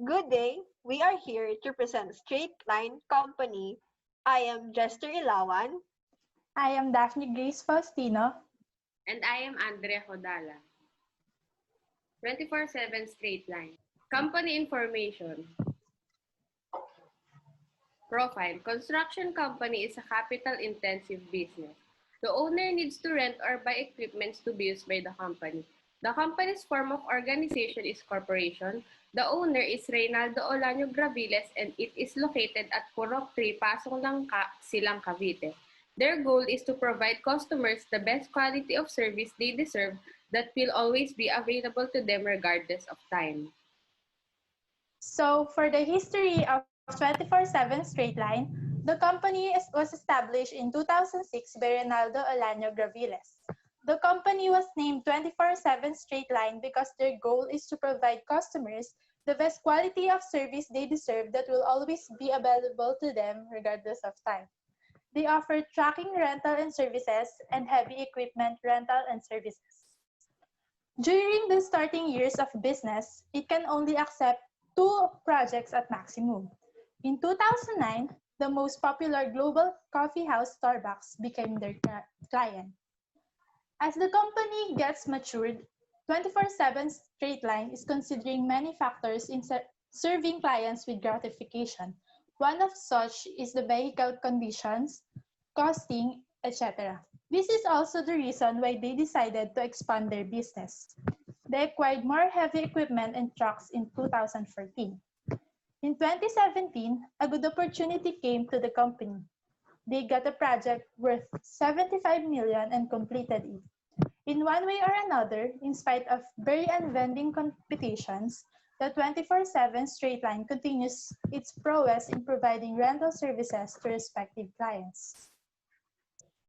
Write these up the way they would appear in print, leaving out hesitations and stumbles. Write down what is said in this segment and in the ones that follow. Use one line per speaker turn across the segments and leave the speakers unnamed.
Good day. We are here to present Straight Line Company. I am Jester Ilawan.
I am Daphne Grace Faustino.
And I am Andrea Hodala. 24/7 straight line. Company information. Profile. Construction company is a capital-intensive business. The owner needs to rent or buy equipment to be used by the company. The company's form of organization is corporation. The owner is Reynaldo Olaño Graviles and it is located at Purok 3, Pasong Langka, Silang, Cavite. Their goal is to provide customers the best quality of service they deserve that will always be available to them regardless of time.
So, for the history of 24/7 Straight Line, the company was established in 2006 by Ronaldo Olaño Graviles. The company was named 24/7 Straight Line because their goal is to provide customers the best quality of service they deserve that will always be available to them regardless of time. They offer tracking rental and services and heavy equipment rental and services. During the starting years of business, it can only accept 2 projects at maximum. In 2009, the most popular global coffee house Starbucks became their client. As the company gets matured, 24/7 Straight Line is considering many factors in serving clients with gratification. One of such is the vehicle conditions, costing, etc. This is also the reason why they decided to expand their business. They acquired more heavy equipment and trucks in 2014. In 2017, a good opportunity came to the company. They got a project worth 75 million and completed it. In one way or another, in spite of very unending competitions, the 24/7 Straight Line continues its prowess in providing rental services to respective clients.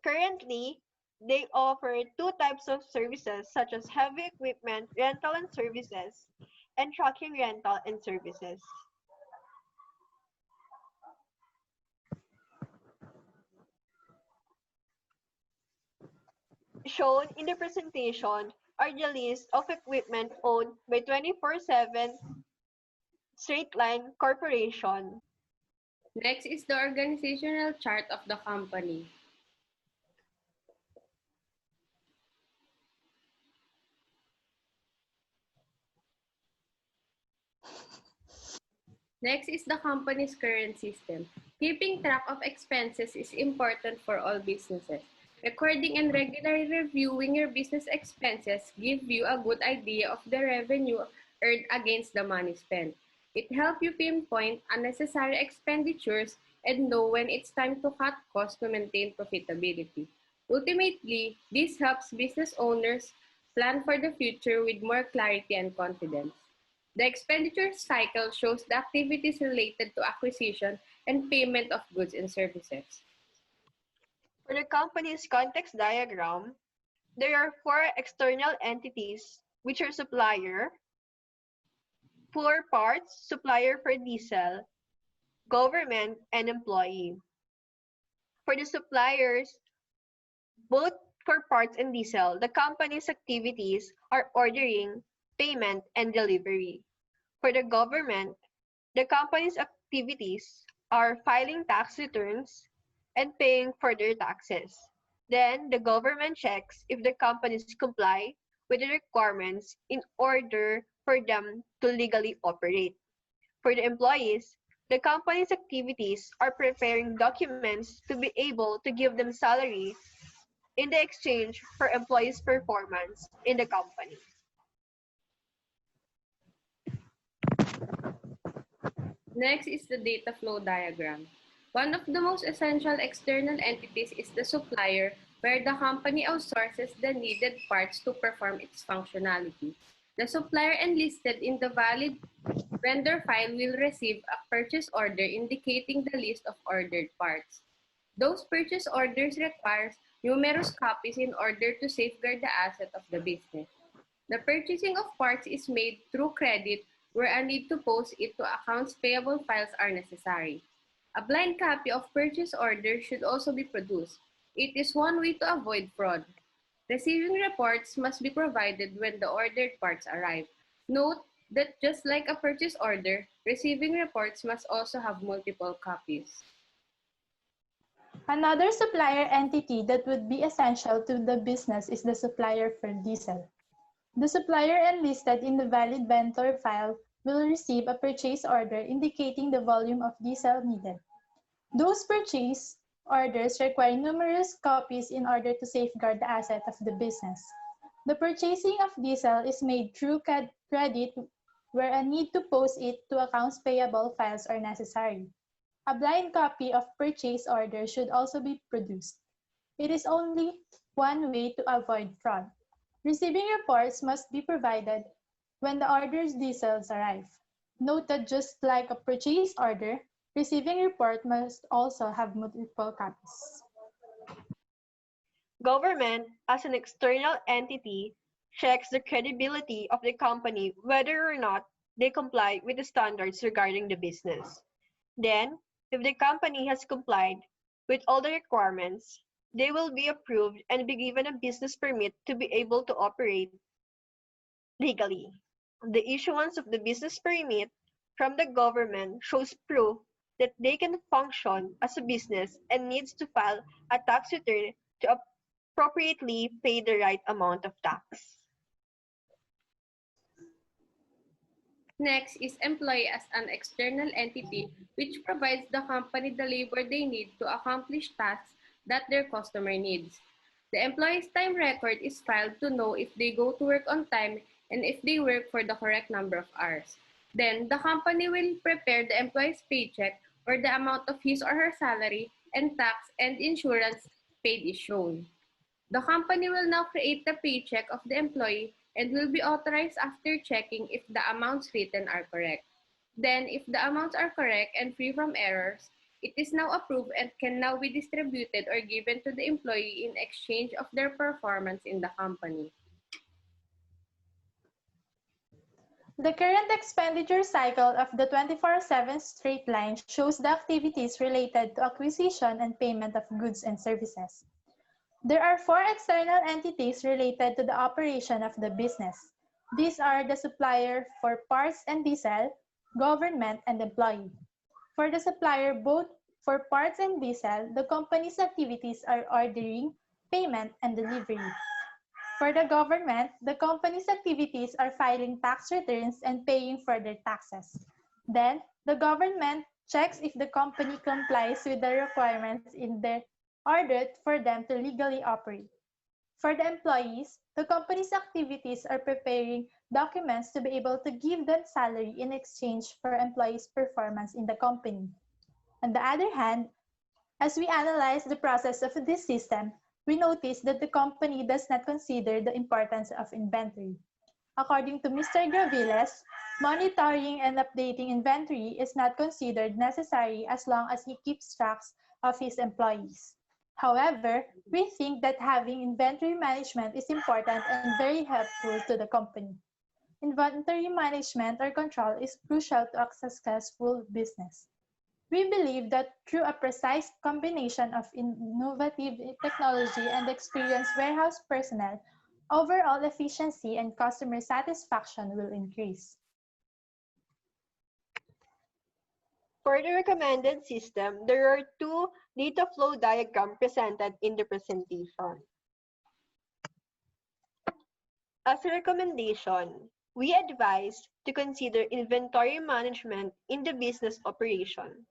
Currently, they offer two types of services such as heavy equipment rental and services and trucking rental and services. Shown in the presentation are the list of equipment owned by 24/7 Straight Line Corporation.
Next is the organizational chart of the company. Next is the company's current system. Keeping track of expenses is important for all businesses. Recording and regularly reviewing your business expenses give you a good idea of the revenue earned against the money spent. It helps you pinpoint unnecessary expenditures and know when it's time to cut costs to maintain profitability. Ultimately, this helps business owners plan for the future with more clarity and confidence. The expenditure cycle shows the activities related to acquisition and payment of goods and services.
For the company's context diagram, there are four external entities, which are supplier, for parts, supplier for diesel, government, and employee. For the suppliers, both for parts and diesel, the company's activities are ordering, payment, and delivery. For the government, the company's activities are filing tax returns and paying further taxes. Then the government checks if the companies comply with the requirements in order for them to legally operate. For the employees, the company's activities are preparing documents to be able to give them salary in the exchange for employees' performance in the company.
Next is the data flow diagram. One of the most essential external entities is the supplier, where the company outsources the needed parts to perform its functionality. The supplier enlisted in the valid vendor file will receive a purchase order indicating the list of ordered parts. Those purchase orders require numerous copies in order to safeguard the asset of the business. The purchasing of parts is made through credit where a need to post it to accounts payable files are necessary. A blind copy of purchase order should also be produced. It is one way to avoid fraud. Receiving reports must be provided when the ordered parts arrive. Note That just like a purchase order, receiving reports must also have multiple copies.
Another supplier entity that would be essential to the business is the supplier for diesel. The supplier enlisted in the valid vendor file will receive a purchase order indicating the volume of diesel needed. Those purchase orders require numerous copies in order to safeguard the asset of the business. The purchasing of diesel is made through credit where a need to post it to accounts payable files are necessary. A blind copy of purchase order should also be produced. It is only one way to avoid fraud. Receiving reports must be provided when the order's diesels arrive. Note that just like a purchase order, receiving report must also have multiple copies.
Government, as an external entity, checks the credibility of the company whether or not they comply with the standards regarding the business. Then, if the company has complied with all the requirements, they will be approved and be given a business permit to be able to operate legally. The issuance of the business permit from the government shows proof that they can function as a business and needs to file a tax return to appropriately pay the right amount of tax.
Next is employee as an external entity which provides the company the labor they need to accomplish tasks that their customer needs. The employee's time record is filed to know if they go to work on time and if they work for the correct number of hours. Then, the company will prepare the employee's paycheck where the amount of his or her salary and tax and insurance paid is shown. The company will now create the paycheck of the employee and will be authorized after checking if the amounts written are correct. Then, if the amounts are correct and free from errors, it is now approved and can now be distributed or given to the employee in exchange of their performance in the company.
The current expenditure cycle of the 24/7 straight line shows the activities related to acquisition and payment of goods and services. There are four external entities related to the operation of the business. These are the supplier for parts and diesel, government, and employee. For the supplier, both for parts and diesel, the company's activities are ordering, payment, and delivery. For the government, the company's activities are filing tax returns and paying further taxes. Then, the government checks if the company complies with the requirements in their order for them to legally operate. For the employees, the company's activities are preparing documents to be able to give them salary in exchange for employees' performance in the company. On the other hand, as we analyze the process of this system, we notice that the company does not consider the importance of inventory. According to Mr. Graviles, monitoring and updating inventory is not considered necessary as long as he keeps tracks of his employees. However, we think that having inventory management is important and very helpful to the company. Inventory management or control is crucial to a successful business. We believe that through a precise combination of innovative technology and experienced warehouse personnel, overall efficiency and customer satisfaction will increase.
For the recommended system, there are two data flow diagrams presented in the presentation. As a recommendation, we advise to consider inventory management in the business operation.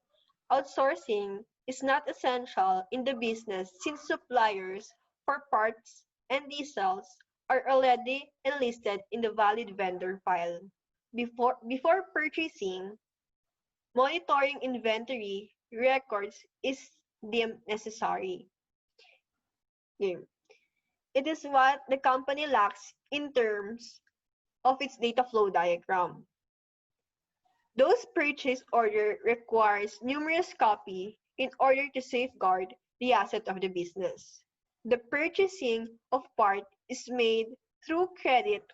Outsourcing is not essential in the business since suppliers for parts and diesels are already enlisted in the valid vendor file. Before purchasing, monitoring inventory records is deemed necessary. It is what the company lacks in terms of its data flow diagram. Those purchase order requires numerous copy in order to safeguard the asset of the business. The purchasing of part is made through credit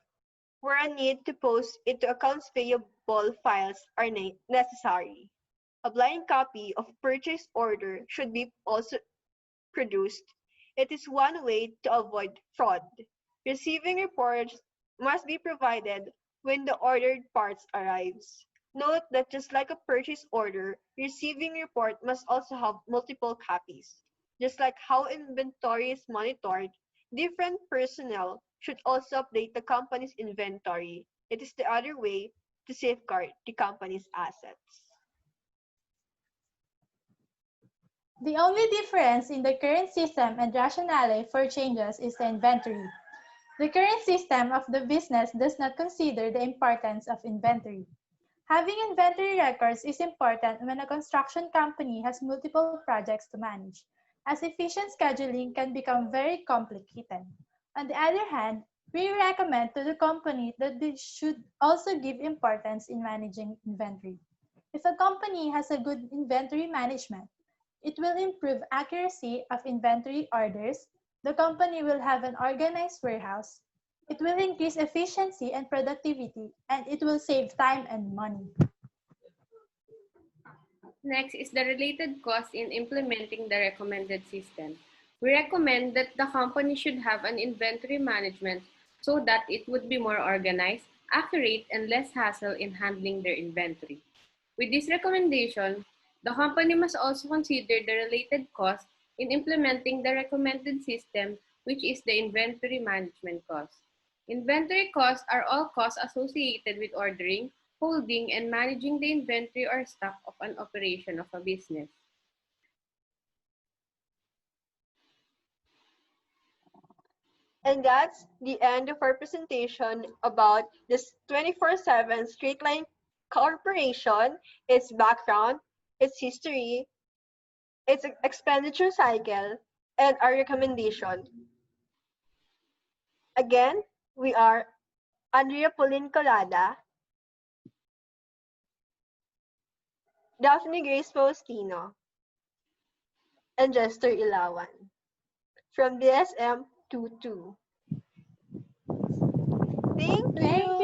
where a need to post it to accounts payable files are necessary. A blind copy of purchase order should be also produced. It is one way to avoid fraud. Receiving reports must be provided when the ordered parts arrives. Note that just like a purchase order, receiving report must also have multiple copies. Just like how inventory is monitored, different personnel should also update the company's inventory. It is the other way to safeguard the company's assets.
The only difference in the current system and rationale for changes is the inventory. The current system of the business does not consider the importance of inventory. Having inventory records is important when a construction company has multiple projects to manage, as efficient scheduling can become very complicated. On the other hand, we recommend to the company that they should also give importance in managing inventory. If a company has a good inventory management, it will improve accuracy of inventory orders. The company will have an organized warehouse. It will increase efficiency and productivity, and it will save time and money.
Next is the related cost in implementing the recommended system. We recommend that the company should have an inventory management so that it would be more organized, accurate, and less hassle in handling their inventory. With this recommendation, the company must also consider the related cost in implementing the recommended system, which is the inventory management cost. Inventory costs are all costs associated with ordering, holding, and managing the inventory or stock of an operation of a business.
And that's the end of our presentation about this 24/7 straight line corporation, its background, its history, its expenditure cycle, and our recommendation. Again, we are Andrea Pauline Colada, Daphne Grace Faustino, and Jester Ilawan from DSM 22. Thank
Thank
you.